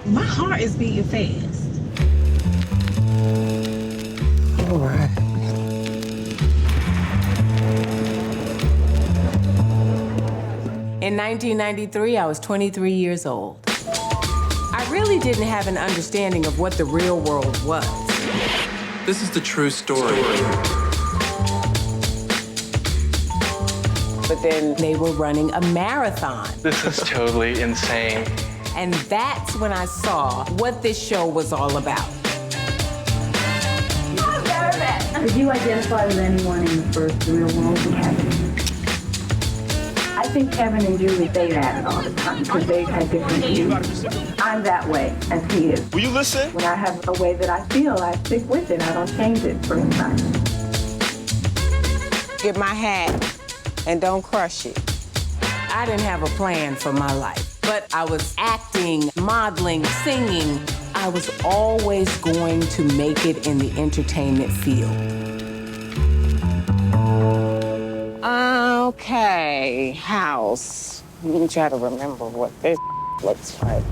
My heart is beating fast. All right. In 1993, I was 23 years old. I really didn't have an understanding of what the real world was. This is the true story. But then they were running a marathon. This is totally insane. And that's when I saw what this show was all about. Did you identify with anyone in the first real world we had? I think Kevin and Julie, they had it all the time because they had different views. I'm that way as he is. Will you listen? When I have a way that I feel, I stick with it. I don't change it for anybody. Get my hat and don't crush it. I didn't have a plan for my life, but I was acting, modeling, singing. I was always going to make it in the entertainment field. Okay, house. Let me try to remember what this looks like.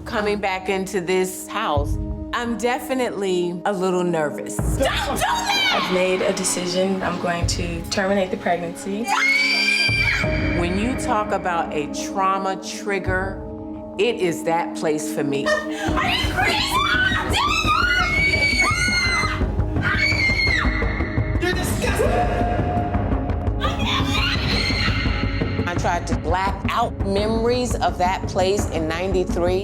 Coming back into this house, I'm definitely a little nervous. Don't do that! I've made a decision. I'm going to terminate the pregnancy. When you talk about a trauma trigger, it is that place for me. Are you crazy? You're disgusting! I tried to black out memories of that place in '93.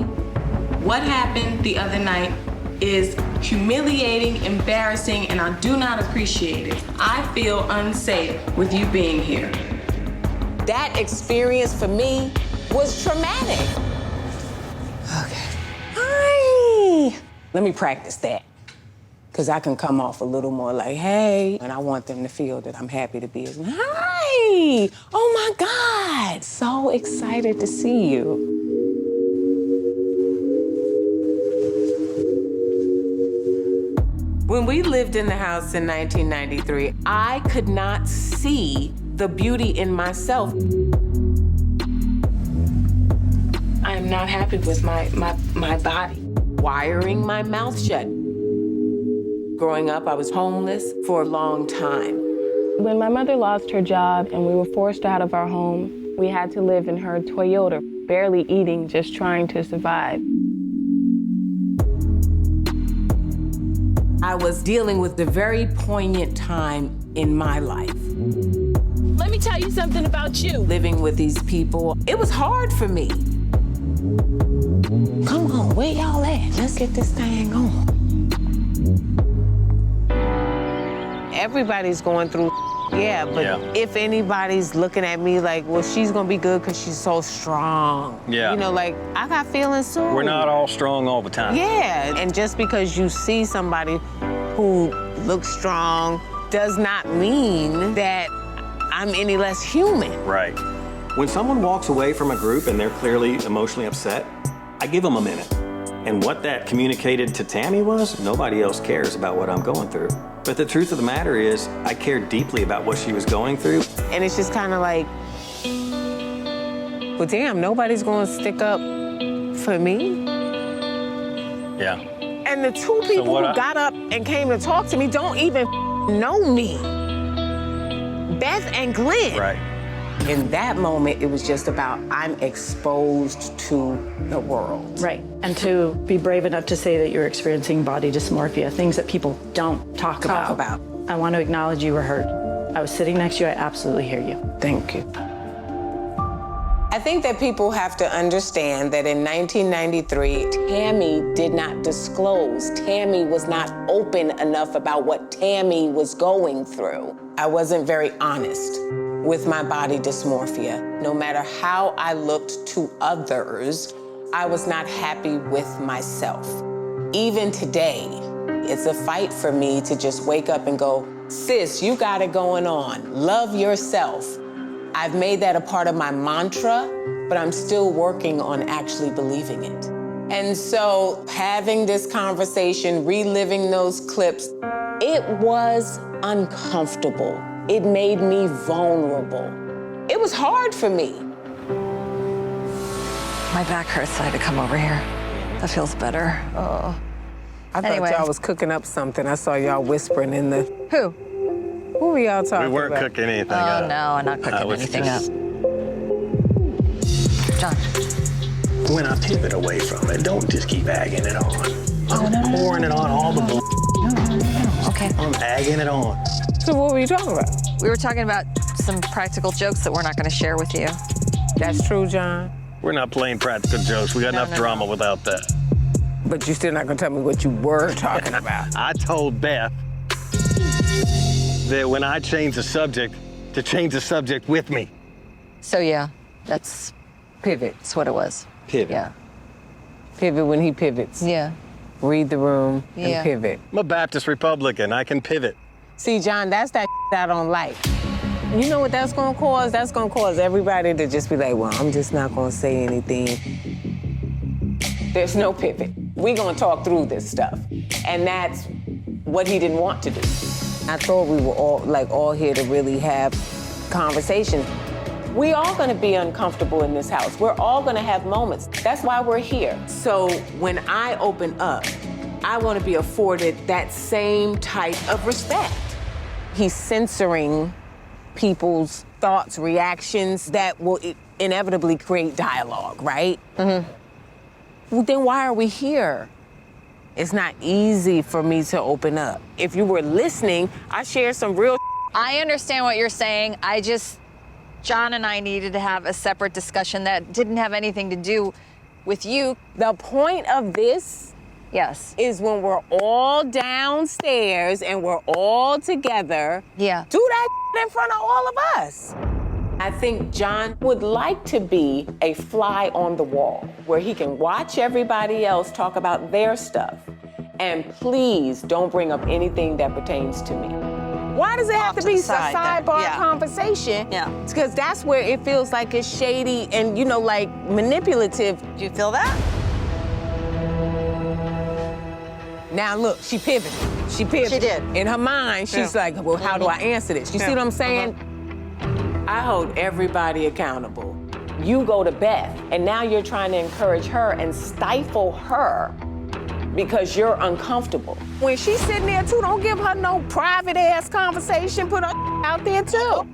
What happened the other night is humiliating, embarrassing, and I do not appreciate it. I feel unsafe with you being here. That experience for me was traumatic. Okay. Hi. Let me practice that. Because I can come off a little more like, hey, and I want them to feel that I'm happy to be here. Hi. Oh my God. So excited to see you. When we lived in the house in 1993, I could not see the beauty in myself. I am not happy with my body. Wiring my mouth shut. Growing up, I was homeless for a long time. When my mother lost her job and we were forced out of our home, we had to live in her Toyota, barely eating, just trying to survive. I was dealing with the very poignant time in my life. Let me tell you something about you. Living with these people, it was hard for me. Come on, where y'all at? Let's get this thing on. Everybody's going through, yeah, but if anybody's looking at me like, well, she's gonna be good because she's so strong. Yeah. You know, like, I got feelings too. We're not all strong all the time. Yeah, and just because you see somebody who looks strong does not mean that I'm any less human. Right. When someone walks away from a group and they're clearly emotionally upset, I give them a minute. And what that communicated to Tami was, nobody else cares about what I'm going through. But the truth of the matter is, I cared deeply about what she was going through. And it's just kind of like, well, damn, nobody's gonna stick up for me. Yeah. And the two people who got up and came to talk to me don't even know me. Beth and Glenn. Right. In that moment, it was just about, I'm exposed to the world. Right, and to be brave enough to say that you're experiencing body dysmorphia, things that people don't talk about. I want to acknowledge you were hurt. I was sitting next to you, I absolutely hear you. Thank you. I think that people have to understand that in 1993, Tami did not disclose. Tami was not open enough about what Tami was going through. I wasn't very honest with my body dysmorphia. No matter how I looked to others, I was not happy with myself. Even today, it's a fight for me to just wake up and go, sis, you got it going on. Love yourself. I've made that a part of my mantra, but I'm still working on actually believing it. And so having this conversation, reliving those clips, it was uncomfortable. It made me vulnerable. It was hard for me. My back hurts, so I had to come over here. That feels better. Oh. I thought y'all was cooking up something. I saw y'all whispering in the... Who? Who were y'all talking about? We weren't cooking anything up. Oh, no, I'm not cooking anything up. John. When I pivot away from it, don't just keep agging it on. I'm pouring it on all the bull. No. Okay. I'm agging it on. So what were you talking about? We were talking about some practical jokes that we're not going to share with you. That's true, John. We're not playing practical jokes. We got enough drama without that. But you're still not gonna tell me what you were talking about. I told Beth that when I change the subject, to change the subject with me. So yeah, that's pivot. That's what it was. Pivot. Yeah. Pivot when he pivots. Yeah. Read the room and pivot. I'm a Baptist Republican. I can pivot. See, John, that's that I don't like. You know what that's gonna cause? That's gonna cause everybody to just be like, well, I'm just not gonna say anything. There's no pivot. We're gonna talk through this stuff. And that's what he didn't want to do. I thought we were all here to really have conversations. We all gonna be uncomfortable in this house. We're all gonna have moments. That's why we're here. So when I open up, I wanna be afforded that same type of respect. He's censoring people's thoughts, reactions that will inevitably create dialogue, right? Mm-hmm. Well, then why are we here? It's not easy for me to open up. If you were listening, I shared some real. I understand what you're saying. John and I needed to have a separate discussion that didn't have anything to do with you. The point of this, yes, is when we're all downstairs and we're all together. Yeah. Do that in front of all of us. I think John would like to be a fly on the wall where he can watch everybody else talk about their stuff. And please don't bring up anything that pertains to me. Why does it have to be a sidebar conversation? Yeah. It's because that's where it feels like it's shady and, like manipulative. Do you feel that? Now look, she pivoted. She pivoted. She did. In her mind, she's like, well, how do I answer this? You see what I'm saying? I hold everybody accountable. You go to Beth, and now you're trying to encourage her and stifle her because you're uncomfortable. When she's sitting there too, don't give her no private ass conversation. Put her out there too.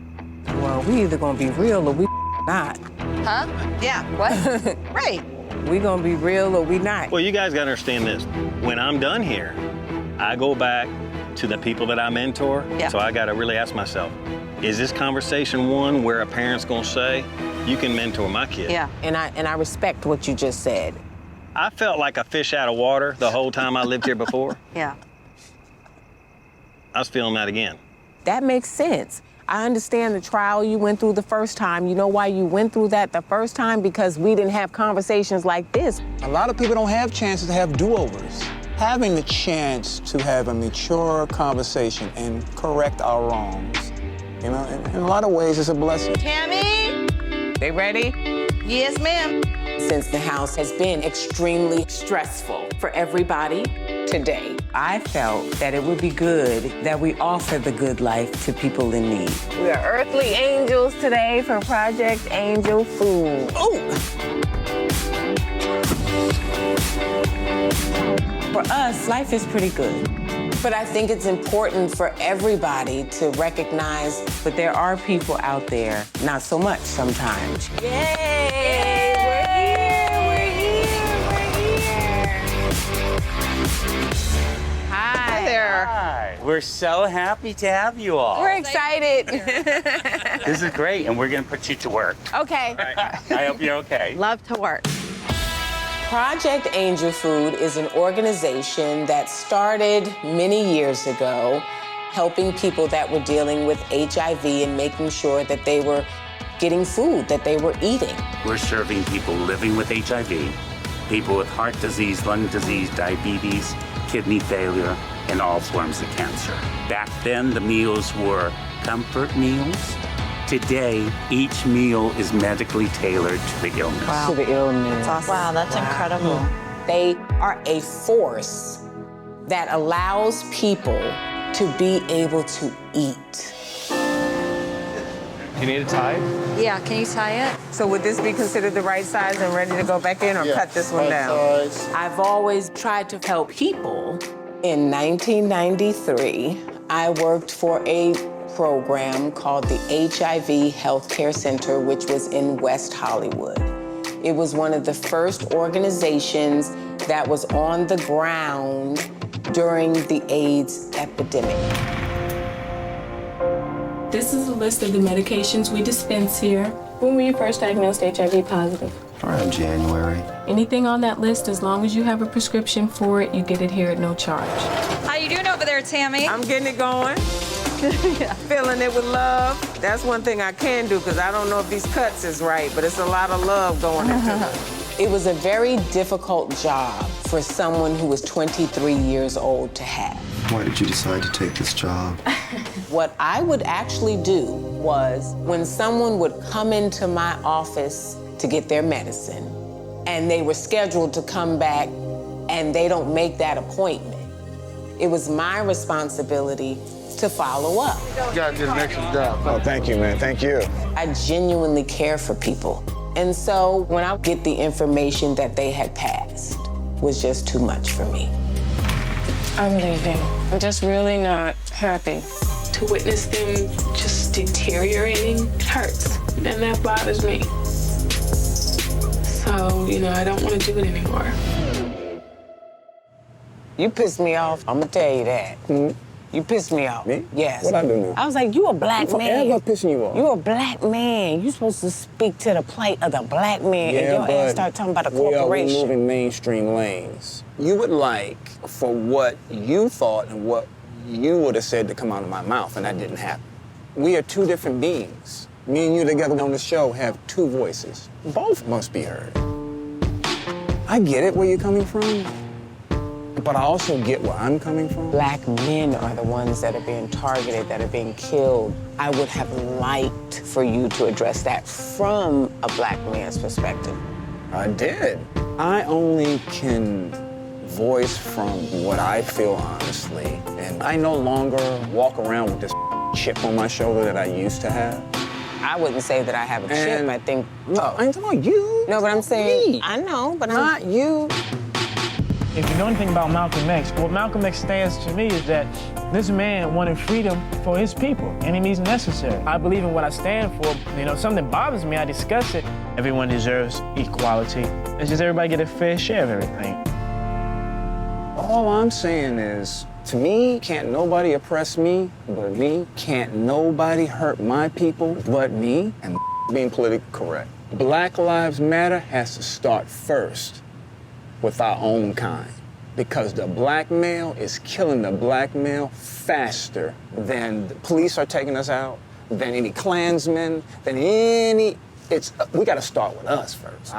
Well, we either gonna be real or we not. Huh? Yeah, what? Right. We gonna be real or we not. Well, you guys gotta understand this. When I'm done here, I go back to the people that I mentor. Yeah. So I gotta really ask myself, is this conversation one where a parent's gonna say, you can mentor my kid? Yeah. And I respect what you just said. I felt like a fish out of water the whole time I lived here before. Yeah. I was feeling that again. That makes sense. I understand the trial you went through the first time. You know why you went through that the first time? Because we didn't have conversations like this. A lot of people don't have chances to have do-overs. Having the chance to have a mature conversation and correct our wrongs, in a lot of ways, it's a blessing. Tami? They ready? Yes, ma'am. Since the house has been extremely stressful for everybody today, I felt that it would be good that we offer the good life to people in need. We are earthly angels today for Project Angel Food. Ooh! For us, life is pretty good. But I think it's important for everybody to recognize that there are people out there, not so much sometimes. Yay! Hi there. Hi. We're so happy to have you all. We're excited. This is great, and we're going to put you to work. Okay. I hope you're okay. Love to work. Project Angel Food is an organization that started many years ago, helping people that were dealing with HIV and making sure that they were getting food, that they were eating. We're serving people living with HIV, people with heart disease, lung disease, diabetes, kidney failure, and all forms of cancer. Back then, the meals were comfort meals. Today, each meal is medically tailored to the illness. Wow. To the illness. That's awesome. Wow, that's incredible. They are a force that allows people to be able to eat. You need to tie it? Yeah, can you tie it? So would this be considered the right size and ready to go back in, or cut this one down? I've always tried to help people. In 1993, I worked for a program called the HIV Healthcare Center, which was in West Hollywood. It was one of the first organizations that was on the ground during the AIDS epidemic. This is a list of the medications we dispense here. When were you first diagnosed HIV positive? Around January. Anything on that list, as long as you have a prescription for it, you get it here at no charge. How you doing over there, Tami? I'm getting it going. Yeah. Filling it with love. That's one thing I can do, because I don't know if these cuts is right, but it's a lot of love going into it. It was a very difficult job for someone who was 23 years old to have. Why did you decide to take this job? What I would actually do was, when someone would come into my office to get their medicine, and they were scheduled to come back, and they don't make that appointment, it was my responsibility to follow up. You gotta get an extra job. Oh, thank you, man. Thank you. I genuinely care for people. And so when I get the information that they had passed, was just too much for me. I'm leaving. I'm just really not happy. To witness them just deteriorating, it hurts. And that bothers me. So, I don't want to do it anymore. You pissed me off, I'm gonna tell you that. You pissed me off. Me? Yes. What I do now? I was like, you a black man. Forever pissing you off. You a black man. You supposed to speak to the plight of the black man, and your ass start talking about a corporation. We are moving mainstream lanes. You would like for what you thought and what you would have said to come out of my mouth, and that didn't happen. We are two different beings. Me and you together on the show have two voices. Both must be heard. I get it where you're coming from, but I also get where I'm coming from. Black men are the ones that are being targeted, that are being killed. I would have liked for you to address that from a black man's perspective. I did. I only can voice from what I feel honestly. And I no longer walk around with this chip on my shoulder that I used to have. I wouldn't say that I have a chip. I think. No, I ain't talking about you. No, but I'm saying. Me. I know, but not you. If you know anything about Malcolm X, what Malcolm X stands to me is that this man wanted freedom for his people, any means necessary. I believe in what I stand for. Something bothers me, I discuss it. Everyone deserves equality. It's just everybody get a fair share of everything. All I'm saying is, to me, can't nobody oppress me but me. Can't nobody hurt my people but me. And being politically correct. Black Lives Matter has to start first with our own kind, because the black male is killing the black male faster than the police are taking us out, than any Klansmen, than any. We got to start with us first.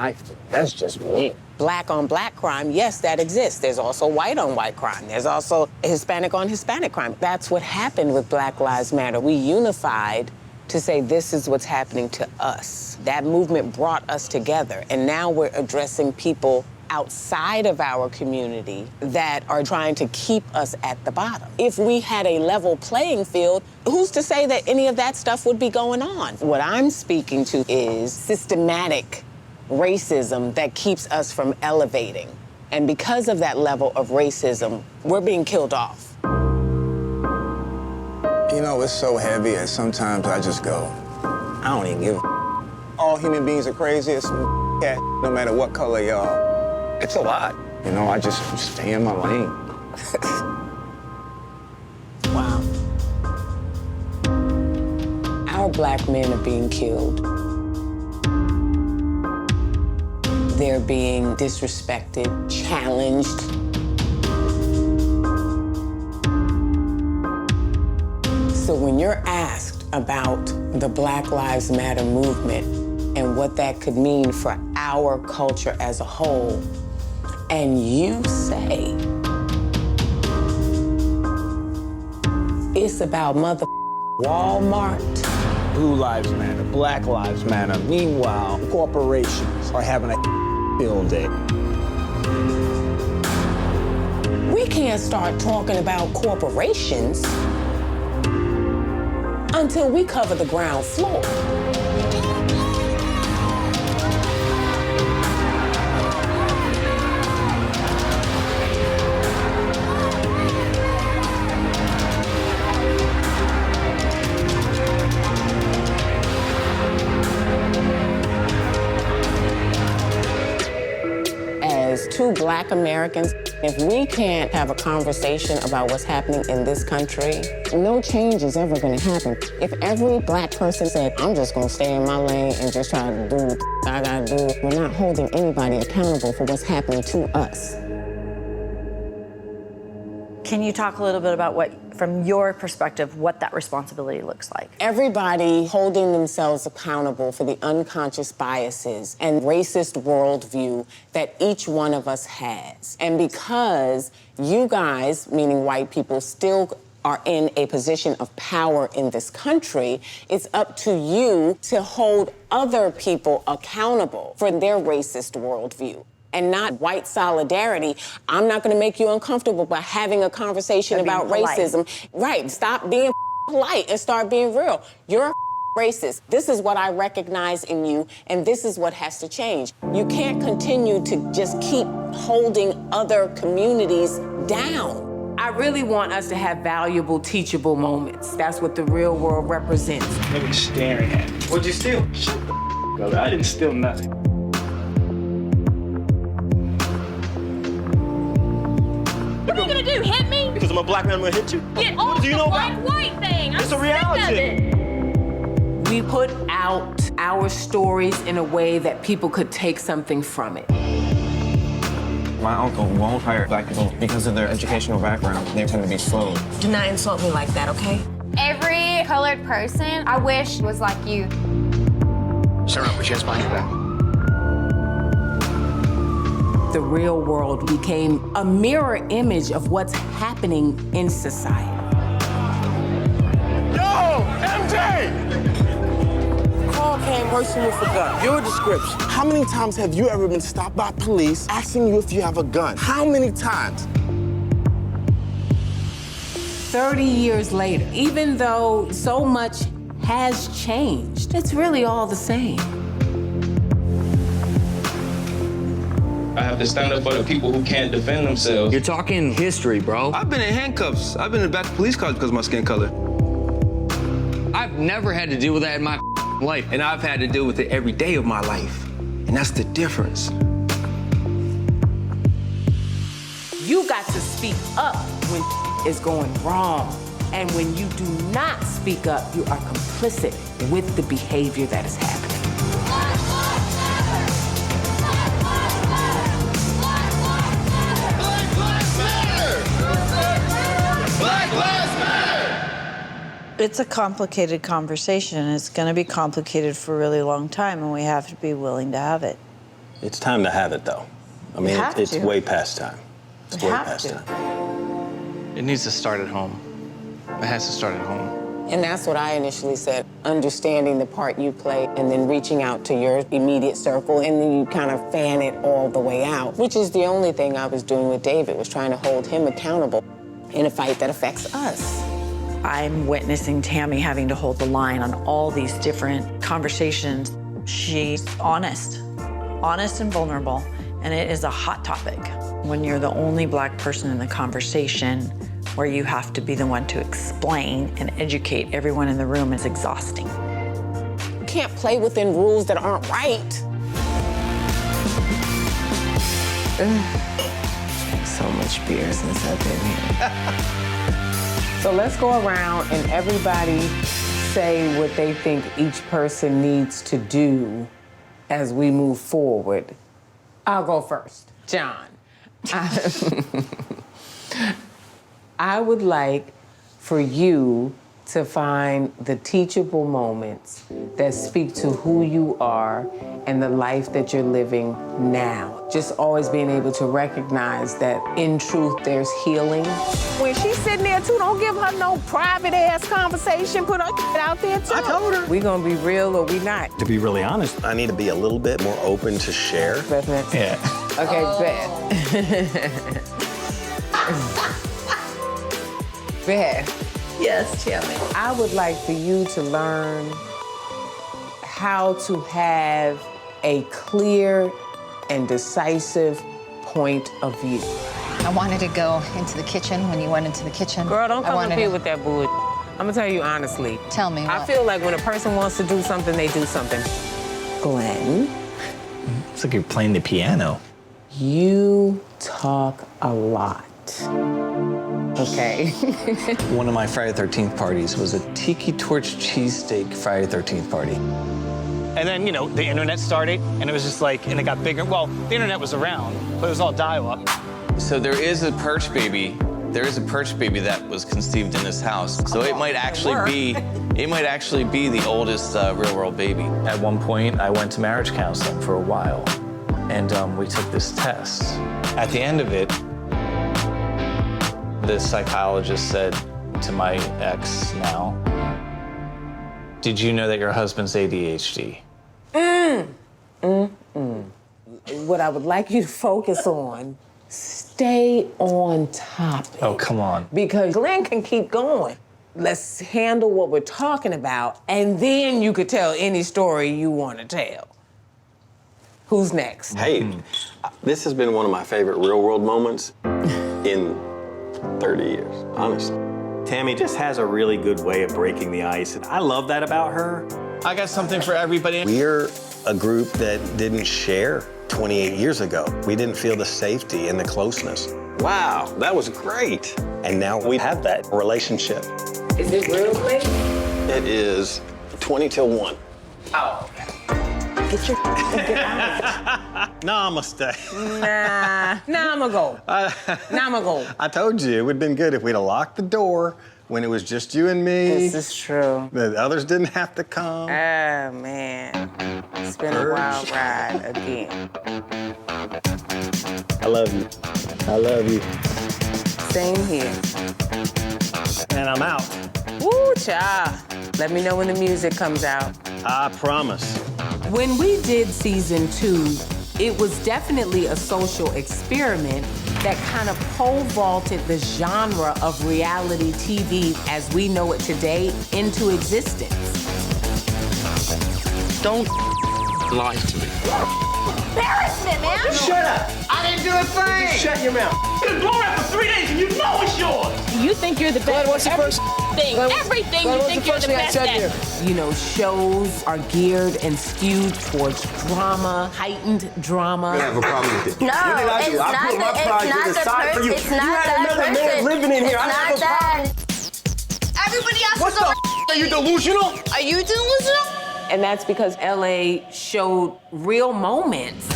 That's just me. Black on black crime, yes, that exists. There's also white on white crime. There's also Hispanic on Hispanic crime. That's what happened with Black Lives Matter. We unified to say this is what's happening to us. That movement brought us together, and now we're addressing people outside of our community that are trying to keep us at the bottom. If we had a level playing field, who's to say that any of that stuff would be going on? What I'm speaking to is systematic racism that keeps us from elevating. And because of that level of racism, we're being killed off. It's so heavy that sometimes I just go, I don't even give a. All human beings are crazy. It's some cat, no matter what color y'all. It's a lot. I just stay in my lane. Wow. Our black men are being killed. They're being disrespected, challenged. So when you're asked about the Black Lives Matter movement and what that could mean for our culture as a whole, and you say it's about Walmart. Blue Lives Matter, Black Lives Matter. Meanwhile, corporations are having a field day. We can't start talking about corporations until we cover the ground floor. As two Black Americans, if we can't have a conversation about what's happening in this country, no change is ever gonna happen. If every Black person said, I'm just gonna stay in my lane and just try to do what I gotta do, we're not holding anybody accountable for what's happening to us. Can you talk a little bit about what, from your perspective, what that responsibility looks like? Everybody holding themselves accountable for the unconscious biases and racist worldview that each one of us has. And because you guys, meaning white people, still are in a position of power in this country, it's up to you to hold other people accountable for their racist worldview. And not white solidarity. I'm not gonna make you uncomfortable by having a conversation about racism. Right, stop being polite and start being real. You're racist. This is what I recognize in you, and this is what has to change. You can't continue to just keep holding other communities down. I really want us to have valuable, teachable moments. That's what the real world represents. Nigga staring at me. What'd you steal? Shut the up. I didn't steal nothing. What are you gonna do, hit me? Because I'm a Black man, I'm gonna hit you? Get What off do you the know about? white thing. It's I'm a reality. sick of it. We put out our stories in a way that people could take something from it. My uncle won't hire Black people because of their educational background. They tend to be slow. Do not insult me like that, okay? Every colored person I wish was like you. Shut up, put your hands behind your back. The real world became a mirror image of what's happening in society. Yo, MJ! Call came bursting with a gun. Your description. How many times have you ever been stopped by police asking you if you have a gun? How many times? 30 years later, even though so much has changed, it's really all the same. I have to stand up for the people who can't defend themselves. You're talking history, bro. I've been in handcuffs. I've been in the back of police cars because of my skin color. I've never had to deal with that in my life. And I've had to deal with it every day of my life. And that's the difference. You got to speak up when is going wrong. And when you do not speak up, you are complicit with the behavior that is happening. It's a complicated conversation. It's going to be complicated for a really long time, and we have to be willing to have it. It's time to have it, though. I mean, it's way past time. It's way past time. It needs to start at home. It has to start at home. And that's what I initially said, understanding the part you play and then reaching out to your immediate circle, and then you kind of fan it all the way out, which is the only thing I was doing with David, was trying to hold him accountable in a fight that affects us. I'm witnessing Tami having to hold the line on all these different conversations. She's honest and vulnerable, and it is a hot topic. When you're the only Black person in the conversation, where you have to be the one to explain and educate everyone in the room, is exhausting. You can't play within rules that aren't right. So much beer since I've been here. So let's go around and everybody say what they think each person needs to do as we move forward. I'll go first. John. I would like for you to find the teachable moments that speak to who you are and the life that you're living now. Just always being able to recognize that in truth there's healing. When she's sitting there too, don't give her no private ass conversation. Put her out there too. I told her. We gonna be real or we not. To be really honest, I need to be a little bit more open to share. Yeah. Okay, bet. Bet. Yes, Tami. I would like for you to learn how to have a clear and decisive point of view. I wanted to go into the kitchen when you went into the kitchen. Girl, don't come up here with that bull. I'm gonna tell you honestly. Tell me I what? feel like when a person wants to do something, they do something. Glenn. It's like you're playing the piano. You talk a lot. Okay. One of my Friday the 13th parties was a tiki torch cheesesteak Friday the 13th party. And then, you know, the internet started, and it was just like, and it got bigger. Well, the internet was around, but it was all dial-up. So there is a perch baby. There is a perch baby that was conceived in this house. So it might actually be the oldest real-world baby. At one point, I went to marriage counseling for a while, and we took this test. At the end of it, the psychologist said to my ex now, "Did you know that your husband's ADHD?" What I would like you to focus on, stay on topic. Oh, come on. Because Glenn can keep going. Let's handle what we're talking about, and then you could tell any story you want to tell. Who's next? Hey, this has been one of my favorite real-world moments in 30 years, honestly. Tami just has a really good way of breaking the ice, and I love that about her. I got something for everybody. We're a group that didn't share 28 years ago. We didn't feel the safety and the closeness. Wow, that was great. And now we have that relationship. Is it real quick? It is 20 till 1. Oh. Get your get out. No, I'ma stay. Nah, I'ma go. I'ma go. I told you, it would have been good if we'd have locked the door when it was just you and me. This is true. The others didn't have to come. Oh, man. It's been a wild ride again. I love you. I love you. Same here. And I'm out. Woo, child. Let me know when the music comes out. I promise. When we did season 2, it was definitely a social experiment that kind of pole vaulted the genre of reality TV as we know it today into existence. Don't lie to me. Embarrassment, man. Just shut up. I didn't do a thing. Just shut your mouth. It's blown out for 3 days and you know it's yours. You think you're the best what's the at first everything. Everything you think you're the best at. You know, shows are geared and skewed towards drama, heightened drama. I have a problem with it. No, What did I do? it's I not put my the- pride it's to not the the side for you. it's not You had that another man person. living in here. It's I have not a problem. that. Everybody else What is the over. Are you delusional? Are you delusional? And that's because LA showed real moments.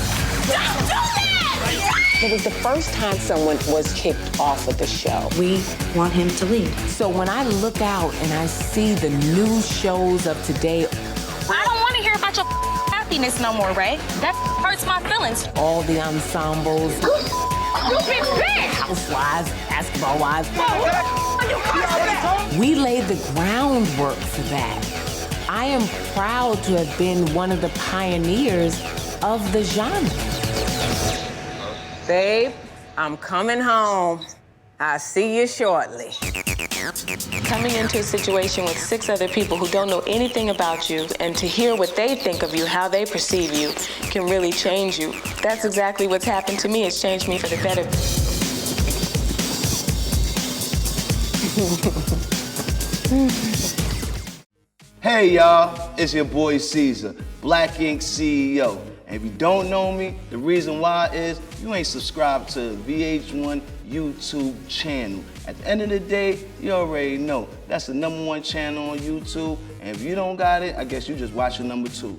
Don't do that! It was the first time someone was kicked off of the show. We want him to lead. So when I look out and I see the new shows of today, I don't want to hear about your happiness no more, Ray. That hurts my feelings. all the ensembles, You been big! housewives, basketball wives, You caused we laid the groundwork for that. I am proud to have been one of the pioneers of the genre. Babe, I'm coming home. I'll see you shortly. Coming into a situation with 6 other people who don't know anything about you and to hear what they think of you, how they perceive you, can really change you. That's exactly what's happened to me. It's changed me for the better. Hey y'all, it's your boy Caesar, Black Ink CEO. And if you don't know me, the reason why is you ain't subscribed to the VH1 YouTube channel. At the end of the day, you already know that's the #1 channel on YouTube. And if you don't got it, I guess you just watching #2.